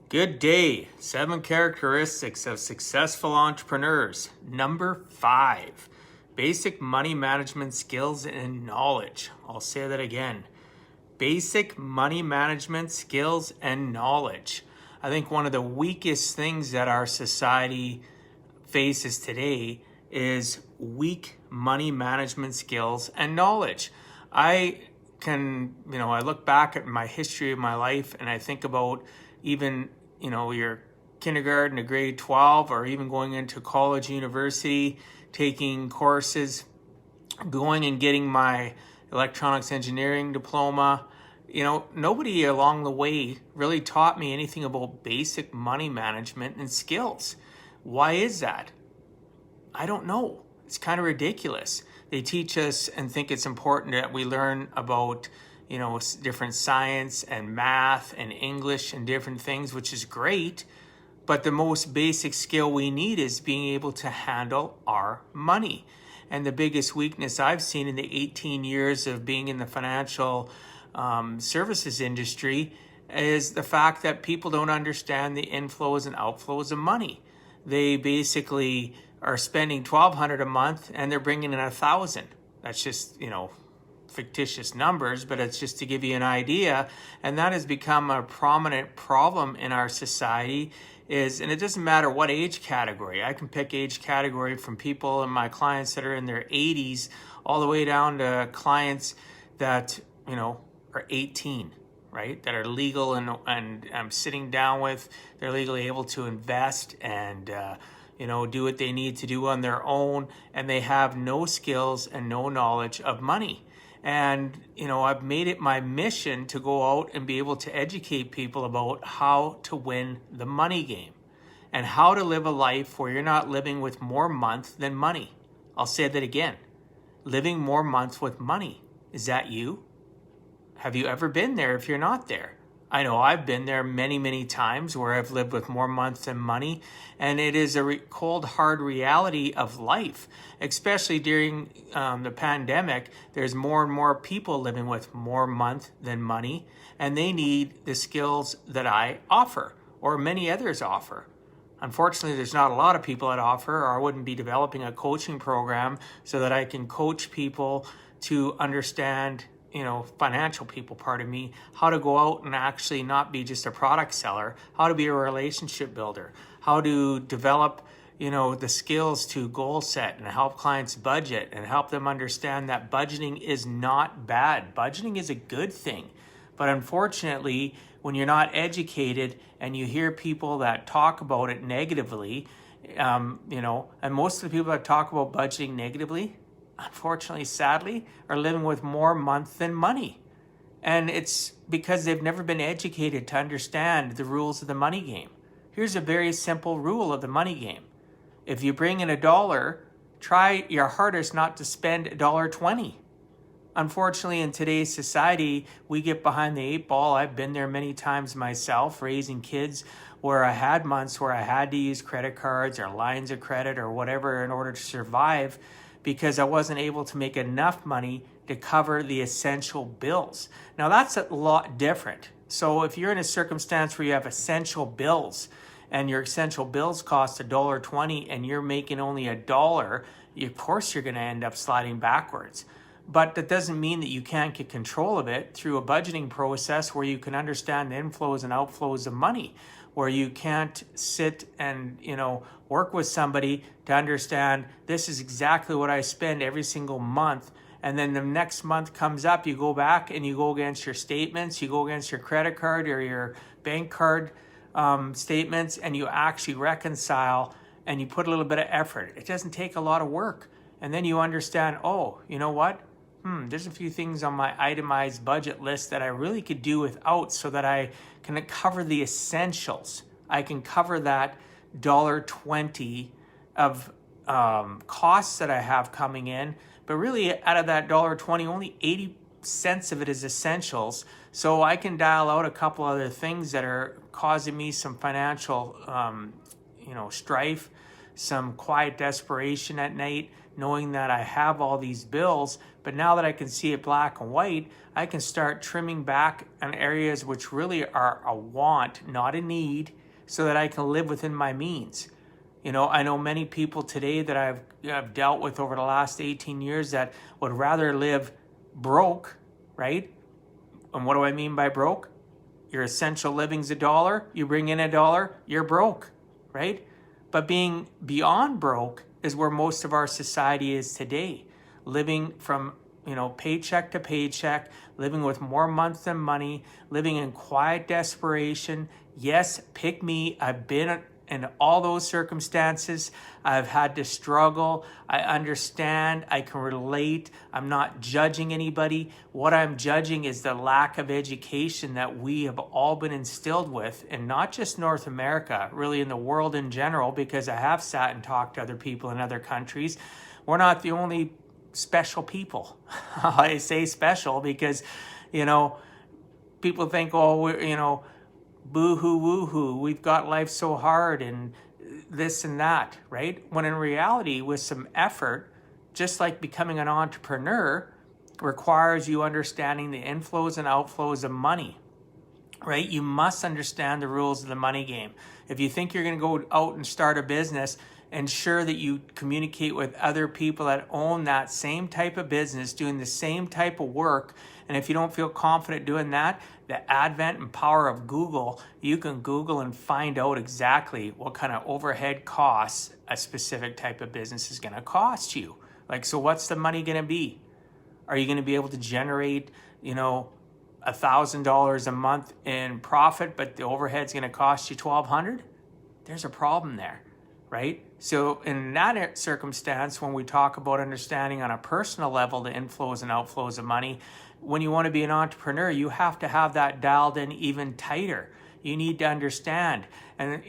Good day. 7 characteristics of successful entrepreneurs. Number 5, basic money management skills and knowledge. I'll say that again. Basic money management skills and knowledge. I think one of the weakest things that our society faces today is weak money management skills and knowledge. I look back at my history of my life and I think about even your kindergarten to grade 12, or even going into college, university, taking courses, going and getting my electronics engineering diploma. Nobody along the way really taught me anything about basic money management and skills. Why is that? I don't know. It's kind of ridiculous. They teach us and think it's important that we learn about different science and math and English and different things, which is great. But the most basic skill we need is being able to handle our money. And the biggest weakness I've seen in the 18 years of being in the financial services industry is the fact that people don't understand the inflows and outflows of money. They basically are spending $1,200 a month and they're bringing in $1,000. That's just, fictitious numbers, but it's just to give you an idea. And that has become a prominent problem in our society. And it doesn't matter what age category. I can pick age category from people and my clients that are in their 80s all the way down to clients that are 18, right? That are legal and I'm sitting down with. They're legally able to invest and do what they need to do on their own, and they have no skills and no knowledge of money. And, I've made it my mission to go out and be able to educate people about how to win the money game and how to live a life where you're not living with more month than money. I'll say that again. Living more months with money. Is that you? Have you ever been there if you're not there? I know I've been there many, many times where I've lived with more months than money, and it is a cold, hard reality of life, especially during the pandemic. There's more and more people living with more month than money, and they need the skills that I offer or many others offer. Unfortunately, there's not a lot of people that offer, or I wouldn't be developing a coaching program so that I can coach people to understand financial people, how to go out and actually not be just a product seller, how to be a relationship builder, how to develop, the skills to goal set and help clients budget and help them understand that budgeting is not bad. Budgeting is a good thing. But unfortunately, when you're not educated and you hear people that talk about it negatively, and most of the people that talk about budgeting negatively, unfortunately, sadly, are living with more month than money. And it's because they've never been educated to understand the rules of the money game. Here's a very simple rule of the money game. If you bring in $1, try your hardest not to spend $1.20. Unfortunately, in today's society, we get behind the 8 ball. I've been there many times myself, raising kids where I had months where I had to use credit cards or lines of credit or whatever in order to survive, because I wasn't able to make enough money to cover the essential bills. Now that's a lot different. So if you're in a circumstance where you have essential bills and your essential bills cost $1.20 and you're making only $1, of course you're going to end up sliding backwards. But that doesn't mean that you can't get control of it through a budgeting process where you can understand the inflows and outflows of money, where you can't sit and, work with somebody to understand this is exactly what I spend every single month. And then the next month comes up, you go back and you go against your statements, you go against your credit card or your bank card statements, and you actually reconcile and you put a little bit of effort. It doesn't take a lot of work. And then you understand, oh, you know what? There's a few things on my itemized budget list that I really could do without so that I can cover the essentials. I can cover that $1.20 of costs that I have coming in, but really out of that $1.20, only 80 cents of it is essentials. So I can dial out a couple other things that are causing me some financial, strife, some quiet desperation at night, knowing that I have all these bills, But now that I can see it black and white, I can start trimming back on areas which really are a want, not a need, so that I can live within my means. You know, I know many people today that I've dealt with over the last 18 years that would rather live broke, right? And what do I mean by broke? Your essential living's $1, you bring in $1, you're broke, right? But being beyond broke is where most of our society is today. Living from, paycheck to paycheck, living with more month than money, living in quiet desperation. Yes, pick me. I've been in all those circumstances. I've had to struggle. I understand. I can relate. I'm not judging anybody. What I'm judging is the lack of education that we have all been instilled with, and not just North America, really in the world in general, because I have sat and talked to other people in other countries. We're not the only special people. I say special because, people think, boo-hoo, woo-hoo, we've got life so hard and this and that, right? When in reality, with some effort, just like becoming an entrepreneur requires you understanding the inflows and outflows of money, right? You must understand the rules of the money game. If you think you're going to go out and start a business, ensure that you communicate with other people that own that same type of business, doing the same type of work. And if you don't feel confident doing that, the advent and power of Google, you can Google and find out exactly what kind of overhead costs a specific type of business is going to cost you. Like, so what's the money going to be? Are you going to be able to generate, $1,000 a month in profit, but the overhead's going to cost you $1,200? There's a problem there, right? So in that circumstance, when we talk about understanding on a personal level the inflows and outflows of money, when you want to be an entrepreneur, you have to have that dialed in even tighter. You need to understand, and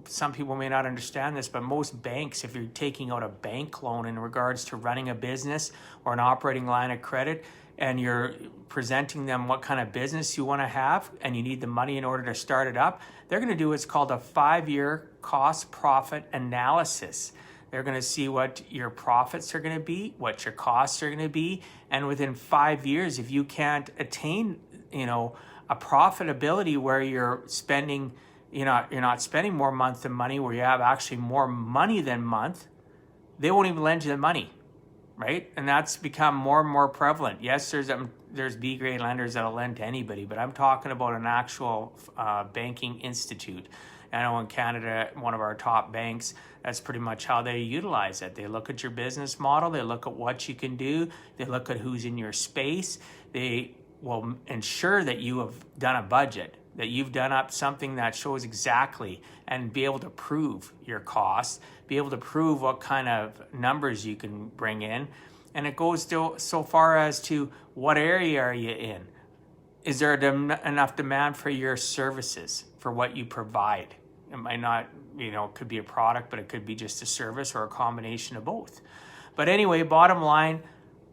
some people may not understand this, but most banks, if you're taking out a bank loan in regards to running a business or an operating line of credit, and you're presenting them what kind of business you want to have, and you need the money in order to start it up, they're going to do what's called a 5-year cost profit analysis. They're going to see what your profits are going to be, what your costs are going to be, and within 5 years, if you can't attain, a profitability where you're spending, you're not spending more month than money, where you have actually more money than month, they won't even lend you the money, right? And that's become more and more prevalent. Yes, there's B-grade lenders that'll lend to anybody, but I'm talking about an actual banking institute. I know in Canada, one of our top banks, that's pretty much how they utilize it. They look at your business model, they look at what you can do, they look at who's in your space, they will ensure that you have done a budget, that you've done up something that shows exactly, and be able to prove your costs, be able to prove what kind of numbers you can bring in. And it goes so far as to what area are you in? Is there enough demand for your services, for what you provide? It might not, it could be a product, but it could be just a service or a combination of both. But anyway, bottom line,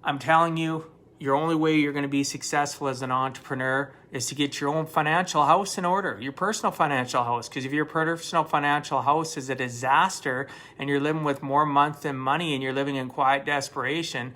I'm telling you, your only way you're going to be successful as an entrepreneur is to get your own financial house in order, your personal financial house. Because if your personal financial house is a disaster and you're living with more month than money and you're living in quiet desperation,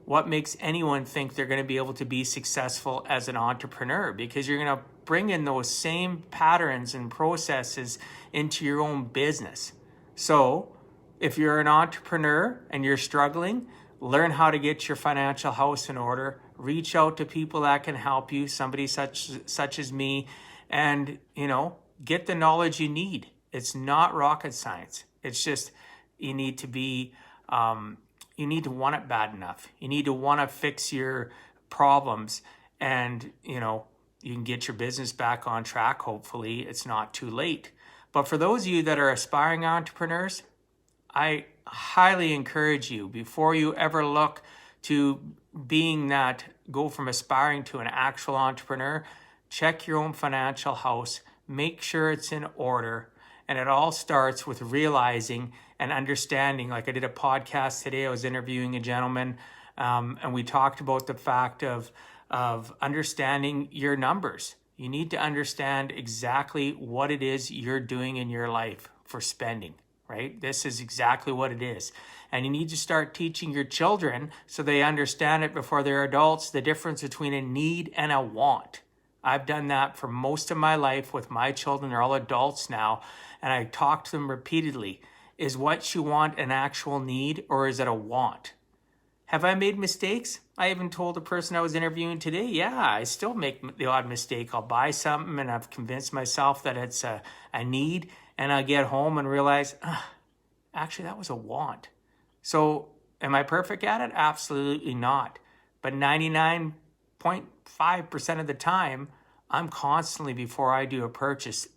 what makes anyone think they're going to be able to be successful as an entrepreneur? Because you're going to bring in those same patterns and processes into your own business. So if you're an entrepreneur and you're struggling, learn how to get your financial house in order. Reach out to people that can help you, somebody such as me, and get the knowledge you need. It's not rocket science. It's just you need to be you need to want it bad enough. You need to want to fix your problems, and you can get your business back on track. Hopefully it's not too late. But for those of you that are aspiring entrepreneurs, I highly encourage you, before you ever look to go from aspiring to an actual entrepreneur, check your own financial house, make sure it's in order. And it all starts with realizing and understanding. Like I did a podcast today, I was interviewing a gentleman, and we talked about the fact of understanding your numbers. You need to understand exactly what it is you're doing in your life for spending. right? This is exactly what it is. And you need to start teaching your children so they understand it before they're adults, the difference between a need and a want. I've done that for most of my life with my children. They're all adults now. And I talk to them repeatedly. Is what you want an actual need, or is it a want? Have I made mistakes? I even told the person I was interviewing today, yeah, I still make the odd mistake. I'll buy something and I've convinced myself that it's a need, and I get home and realize, actually, that was a want. So am I perfect at it? Absolutely not. But 99.5% of the time, I'm constantly, before I do a purchase,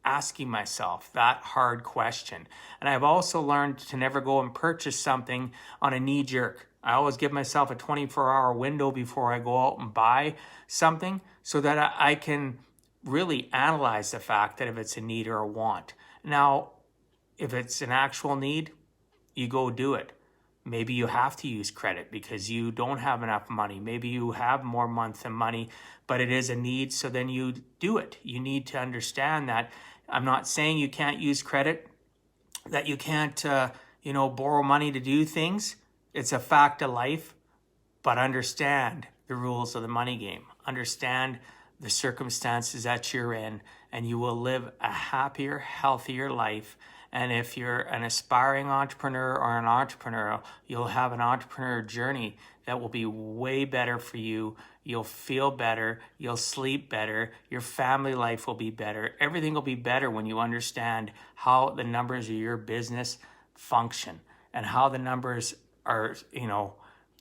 asking myself that hard question. And I've also learned to never go and purchase something on a knee jerk. I always give myself a 24-hour window before I go out and buy something so that I can really analyze the fact that if it's a need or a want. Now, if it's an actual need, you go do it. Maybe you have to use credit because you don't have enough money. Maybe you have more month than money, but it is a need, so then you do it. You need to understand that. I'm not saying you can't use credit, that you can't borrow money to do things. It's a fact of life, but understand the rules of the money game. Understand the circumstances that you're in, and you will live a happier, healthier life. And if you're an aspiring entrepreneur or an entrepreneur, you'll have an entrepreneur journey that will be way better for you. You'll feel better. You'll sleep better. Your family life will be better. Everything will be better when you understand how the numbers of your business function and how the numbers are,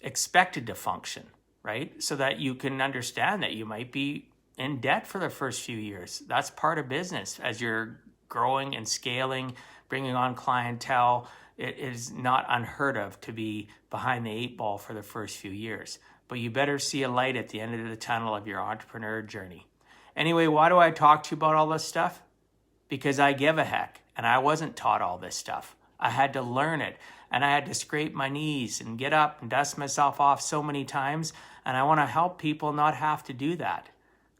expected to function, right? So that you can understand that you might be in debt for the first few years. That's part of business. As you're growing and scaling, bringing on clientele, it is not unheard of to be behind the 8 ball for the first few years. But you better see a light at the end of the tunnel of your entrepreneur journey. Anyway, why do I talk to you about all this stuff? Because I give a heck, and I wasn't taught all this stuff. I had to learn it, and I had to scrape my knees and get up and dust myself off so many times, and I want to help people not have to do that.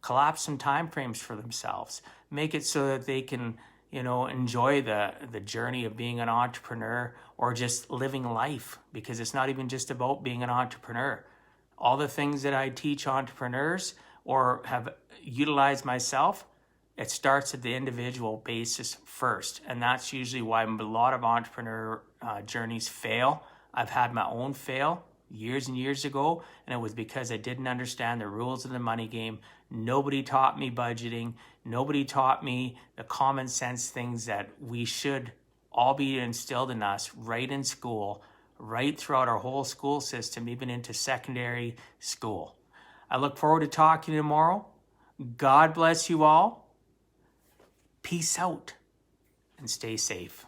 Collapse some time frames for themselves. Make it so that they can enjoy the journey of being an entrepreneur or just living life, because it's not even just about being an entrepreneur. All the things that I teach entrepreneurs or have utilized myself, it starts at the individual basis first. And that's usually why a lot of entrepreneur journeys fail. I've had my own fail years and years ago, and it was because I didn't understand the rules of the money game. Nobody taught me budgeting. Nobody taught me the common sense things that we should all be instilled in us right in school, right throughout our whole school system, even into secondary school. I look forward to talking to you tomorrow. God bless you all. Peace out and stay safe.